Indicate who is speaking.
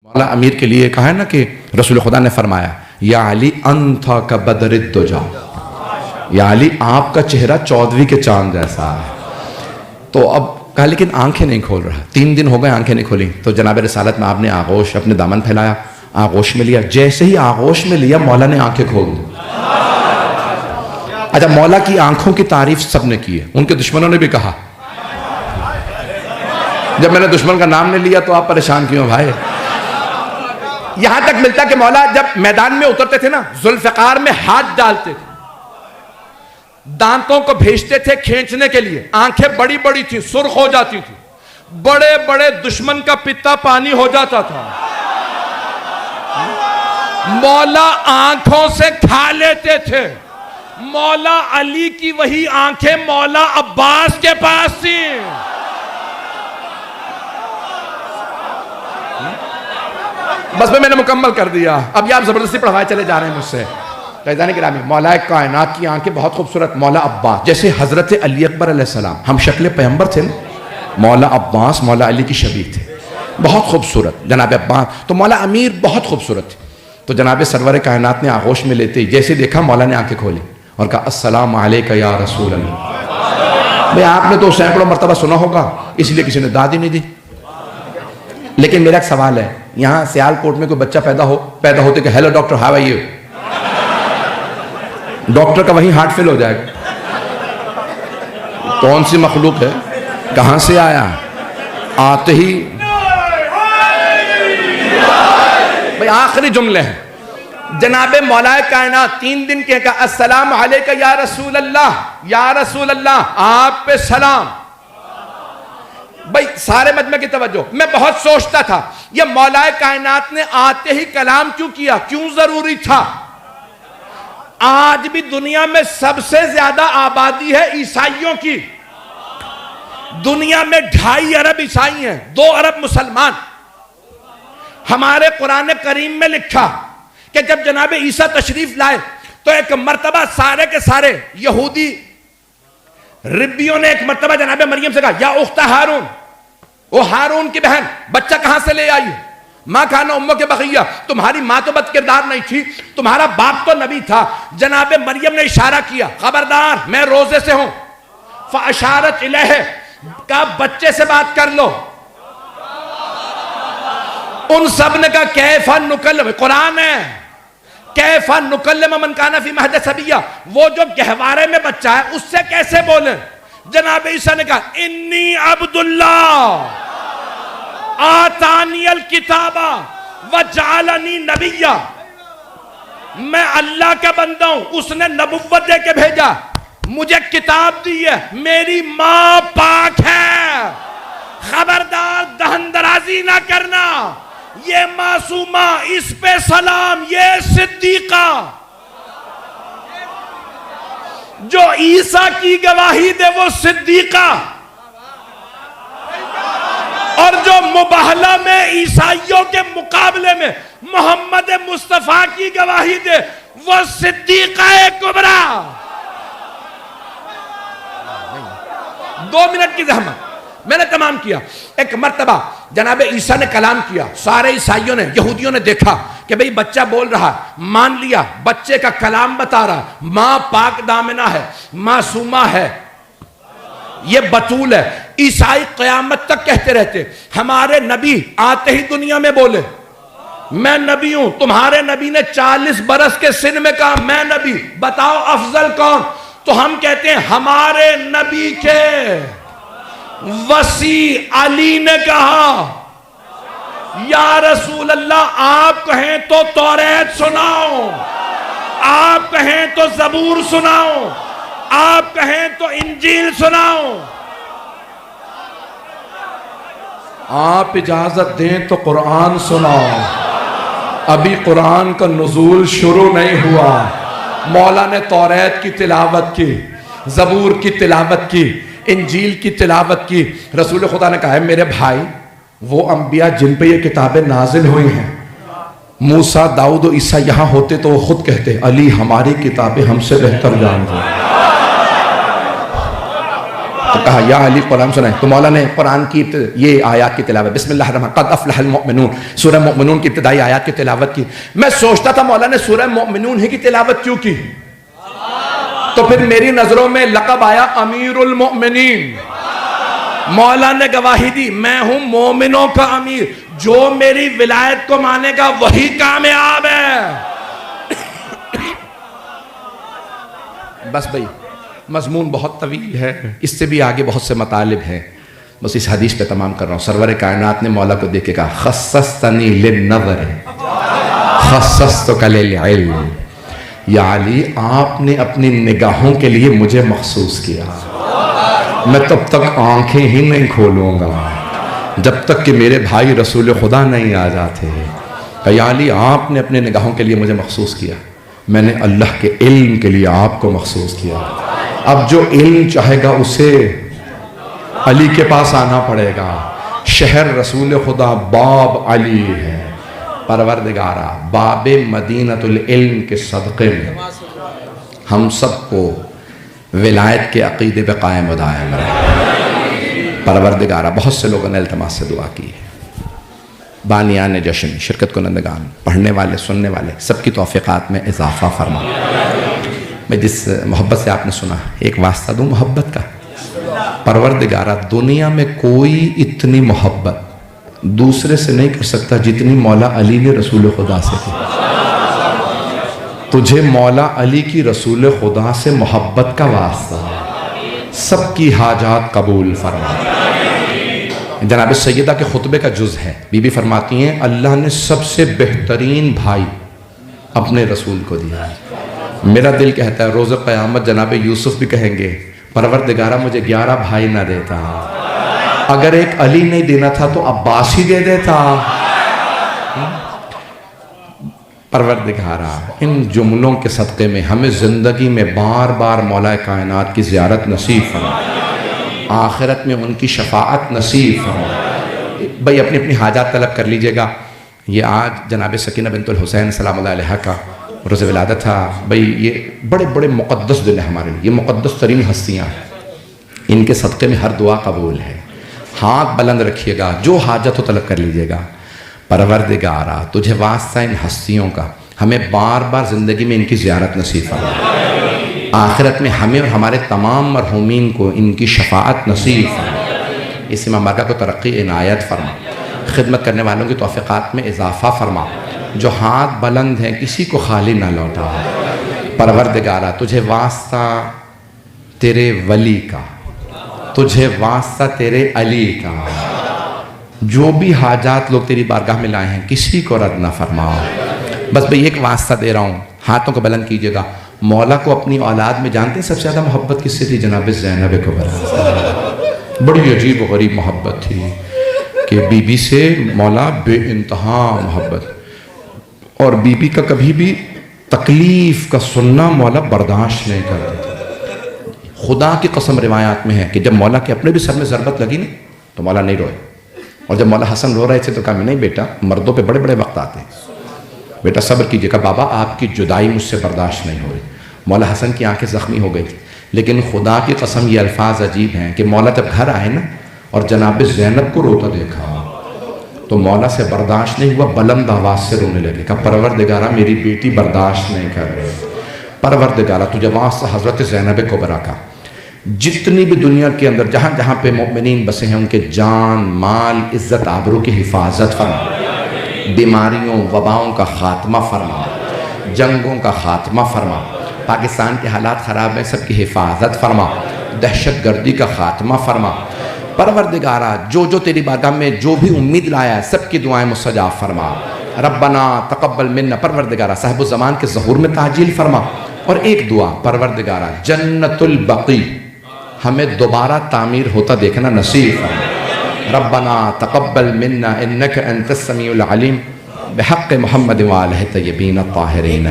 Speaker 1: مولا امیر کے لیے کہا ہے نا کہ رسول خدا نے فرمایا یا علی انتھا کا بدر الدجا، یا علی آپ کا چہرہ 14ویں کے چاند جیسا ہے۔ تو اب کہا لیکن آنکھیں نہیں کھول رہا، 3 دن ہو گئے آنکھیں نہیں کھولی، تو جناب رسالت میں آپ نے آغوش اپنے دامن پھیلایا، آغوش میں لیا، جیسے ہی آغوش میں لیا مولا نے آنکھیں کھول دی۔ اچھا مولا کی آنکھوں کی تعریف سب نے کی ہے، ان کے دشمنوں نے بھی کہا۔ جب میں نے دشمن کا نام نہیں لیا تو آپ پریشان کیوں بھائی؟ یہاں تک ملتا کہ مولا جب میدان میں اترتے تھے نا ذوالفقار میں ہاتھ ڈالتے تھے، دانتوں کو بھیجتے تھے کھینچنے کے لیے، آنکھیں بڑی بڑی تھی، سرخ ہو جاتی تھی، بڑے بڑے دشمن کا پتا پانی ہو جاتا تھا۔ مولا آنکھوں سے کھا لیتے تھے۔ مولا علی کی وہی آنکھیں مولا عباس کے پاس تھیں۔ بس میں نے مکمل کر دیا، اب یہ آپ زبردستی پڑھوائے چلے جا رہے ہیں مجھ سے۔ فیضان گرامی، مولا کائنات کی آنکھیں بہت خوبصورت، مولا عباس جیسے حضرت علی اکبر علیہ السلام ہم شکل پیغمبر تھے نا، مولا عباس مولا علی کی شبیہ تھے، بہت خوبصورت جناب عباس۔ تو مولا امیر بہت خوبصورت تھے، تو جناب سرور کائنات نے آغوش میں لیتے ہی جیسے دیکھا مولا نے آنکھیں کھولی اور کہا السلام علیکہ یا رسول اللہ۔ بھئی آپ نے تو سینکڑوں مرتبہ سنا ہوگا، اس لیے کسی نے داد ہی نہیں دی۔ لیکن میرا ایک سوال ہے، یہاں سیال کوٹ میں کوئی بچہ پیدا ہوتے کہ hello doctor how are you, doctor کا وہیں ہارٹ فیل ہو جائے گا۔ کون سی مخلوق ہے، کہاں سے آیا، آتے ہی بھئی آخری جملے ہیں جناب مولا کائنات 3 دن کے کہا السلام علیکہ یا رسول اللہ، یا رسول اللہ آپ پہ سلام۔ بھئی سارے مجمع کی توجہ، میں بہت سوچتا تھا یہ مولا کائنات نے آتے ہی کلام کیوں کیا، کیوں ضروری تھا؟ آج بھی دنیا میں سب سے زیادہ آبادی ہے عیسائیوں کی، دنیا میں 2.5 ارب عیسائی ہیں، 2 ارب مسلمان۔ ہمارے قرآن کریم میں لکھا کہ جب جناب عیسیٰ تشریف لائے تو ایک مرتبہ سارے کے سارے یہودی ربیوں نے ایک مرتبہ جناب مریم سے کہا یا اخت ہارون، وہ ہارون کی بہن بچہ کہاں سے لے آئی؟ ماں کھانا اموں کے بقیہ، تمہاری ماں تو بد کردار نہیں تھی، تمہارا باپ تو نبی تھا۔ جناب مریم نے اشارہ کیا خبردار میں روزے سے ہوں، فاشارت الیہ، کہا بچے سے بات کر لو۔ ان سب نے کہا کیف نکلم، قرآن ہے، کیف نکلم من کان فی مہد صبیہ، وہ جو گہوارے میں بچہ ہے اس سے کیسے بولیں؟ جناب عیسیٰ نے کہا انی عبداللہ آتانی الکتاب وجعلنی نبیہ، میں اللہ کا بندہ ہوں، اس نے نبوت دے کے بھیجا، مجھے کتاب دی ہے، میری ماں پاک ہے، خبردار دہن درازی نہ کرنا، یہ معصومہ، اس پہ سلام، یہ صدیقہ جو عیسیٰ کی گواہی دے وہ صدیقہ، اور جو مباہلہ میں عیسائیوں کے مقابلے میں محمد مصطفیٰ کی گواہی دے وہ صدیقہ کبریٰ۔ 2 منٹ کی زحمت، میں نے تمام کیا۔ ایک مرتبہ جناب عیسیٰ نے کلام کیا، سارے عیسائیوں نے یہودیوں نے دیکھا کہ بھئی بچہ بول رہا، مان لیا بچے کا کلام بتا رہا، ماں پاک دامنہ ہے، معصومہ ہے، یہ بطول ہے۔ عیسائی قیامت تک کہتے رہتے ہمارے نبی آتے ہی دنیا میں بولے میں نبی ہوں، تمہارے نبی نے 40 برس کے سن میں کہا میں نبی، بتاؤ افضل کون؟ تو ہم کہتے ہیں ہمارے نبی کے وسیع علی نے کہا یا رسول اللہ آپ کہیں تو توریت سناؤ، آپ کہیں تو زبور سناؤ، آپ کہیں تو انجیل سناؤ، آپ اجازت دیں تو قرآن سناؤ، ابھی قرآن کا نزول شروع نہیں ہوا۔ مولا نے توریت کی تلاوت کی، زبور کی تلاوت کی، انجیل کی تلاوت کی۔ رسول خدا نے کہا ہے میرے بھائی وہ انبیاء جن پہ یہ کتابیں نازل ہوئی ہیں، موسیٰ داؤد و عیسیٰ یہاں ہوتے تو وہ خود کہتے علی ہماری کتابیں ہم سے بہتر جانتے ہیں۔ تو کہا یا علی قرآن سنائیں. تو مولا نے قرآن کی یہ آیات کی تلاوت, بسم اللہ الرحمن قد افلح المؤمنون, سورہ مؤمنون کی ابتدائی آیات کی تلاوت کی. میں سوچتا تھا مولا نے سورہ مؤمنون ہی کی تلاوت کیوں کی؟ تو پھر میری نظروں میں لقب آیا امیر المؤمنین. مولا نے گواہی دی میں ہوں مومنوں کا امیر, جو میری ولایت کو مانے گا وہی کامیاب ہے. بس بھئی مضمون بہت طویل ہے, اس سے بھی آگے بہت سے مطالب ہیں, بس اس حدیث پہ تمام کر رہا ہوں. سرور کائنات نے مولا کو دیکھ کے کہا خصصتنی للنظر خصصتک للعلم. یا علی آپ نے اپنی نگاہوں کے لیے مجھے مخصوص کیا, میں تب تک آنکھیں ہی نہیں کھولوں گا جب تک کہ میرے بھائی رسول خدا نہیں آ جاتے. کہ یا علی آپ نے اپنے نگاہوں کے لیے مجھے مخصوص کیا, میں نے اللہ کے علم کے لیے آپ کو مخصوص کیا. اب جو علم چاہے گا اسے علی کے پاس آنا پڑے گا. شہر رسول خدا باب علی ہے. پروردگارہ باب مدینۃ العلم کے صدقے میں ہم سب کو ولایت کے عقیدے پہ قائم و دائم رہے. پروردگارہ بہت سے لوگوں نے التماس سے دعا کی ہے. بانیان جشن, شرکت کنندگان, پڑھنے والے, سننے والے, سب کی توفیقات میں اضافہ فرما. میں جس محبت سے آپ نے سنا ایک واسطہ دوں محبت کا. پروردگارہ دنیا میں کوئی اتنی محبت دوسرے سے نہیں کر سکتا جتنی مولا علی نے رسول خدا سے کی. تجھے مولا علی کی رسول خدا سے محبت کا واسطہ, سب کی حاجات قبول فرما. جناب سیدہ کے خطبے کا جز ہے. بی بی فرماتی ہیں اللہ نے سب سے بہترین بھائی اپنے رسول کو دیا. میرا دل کہتا ہے روز قیامت جناب یوسف بھی کہیں گے پروردگارہ مجھے 11 بھائی نہ دیتا, اگر ایک علی نہیں دینا تھا تو عباس ہی دے دیتا. پروردگارہ ان جملوں کے صدقے میں ہمیں زندگی میں بار بار مولا کائنات کی زیارت نصیب فرما, آخرت میں ان کی شفاعت نصیب فرما. بھئی اپنی اپنی حاجات طلب کر لیجئے گا. یہ آج جناب سکینہ بنت الحسین سلام اللہ علیہ کا روز ولادت تھا. بھئی یہ بڑے بڑے مقدس دن ہے ہمارے لیے, یہ مقدس ترین ہستیاں ہیں, ان کے صدقے میں ہر دعا قبول ہے. ہاتھ بلند رکھیے گا, جو حاجت ہو طلب کر لیجئے گا. پروردگارہ تجھے واسطہ ان ہستیوں کا, ہمیں بار بار زندگی میں ان کی زیارت نصیب فرما. آخرت میں ہمیں اور ہمارے تمام مرحومین کو ان کی شفاعت نصیب فرما. اس امام بارگاہ کو ترقی عنایت فرما, خدمت کرنے والوں کی توفیقات میں اضافہ فرما. جو ہاتھ بلند ہیں کسی کو خالی نہ لوٹا. پروردگارہ تجھے واسطہ تیرے ولی کا, تجھے واسطہ تیرے علی کا, جو بھی حاجات لوگ تیری بارگاہ میں لائے ہیں کسی کو رد نہ فرما. بس بھئی ایک واسطہ دے رہا ہوں, ہاتھوں کو بلند کیجئے گا. مولا کو اپنی اولاد میں جانتے ہیں سب سے زیادہ محبت کس سے تھی؟ جناب زینب کبریٰ. بڑی عجیب و غریب محبت تھی کہ بی بی سے مولا بے انتہا محبت, اور بی بی کا کبھی بھی تکلیف کا سننا مولا برداشت نہیں کرتے تھے. خدا کی قسم روایات میں ہے کہ جب مولا کے اپنے بھی سر میں ضربت لگی نا تو مولا نہیں روئے, اور جب مولا حسن رو رہے تھے تو کہا نہیں بیٹا, مردوں پہ بڑے بڑے وقت آتے ہیں, بیٹا صبر کیجئے. کہ بابا آپ کی جدائی مجھ سے برداشت نہیں ہو رہی. مولا حسن کی آنکھیں زخمی ہو گئی تھی, لیکن خدا کی قسم یہ الفاظ عجیب ہیں کہ مولا جب گھر آئے نا اور جناب زینب کو روتا دیکھا تو مولا سے برداشت نہیں ہوا, بلند آواز سے رونے لگے. کہا پروردگارہ میری بیٹی برداشت نہیں کر رہی. پروردگارہ تجھے واسطہ حضرت زینب کبریٰ کا, جتنی بھی دنیا کے اندر جہاں جہاں پہ مومنین بسے ہیں ان کے جان, مال, عزت, آبرو کی حفاظت فرما. بیماریوں وباؤں کا خاتمہ فرما, جنگوں کا خاتمہ فرما. پاکستان کے حالات خراب ہیں, سب کی حفاظت فرما. دہشت گردی کا خاتمہ فرما. پروردگارہ جو جو تیری بارگاہ میں جو بھی امید لایا ہے سب کی دعائیں مستجاب فرما. ربنا تقبل منا, پروردگارہ صاحب الزمان کے ظہور میں تعجیل فرما. اور ایک دعا پروردگارہ جنت البقیع ہمیں دوبارہ تعمیر ہوتا دیکھنا نصیب فرما. ربنا تقبل منا انک انت السمیع العلیم بحق محمد وآلہ طیبین الطاہرین.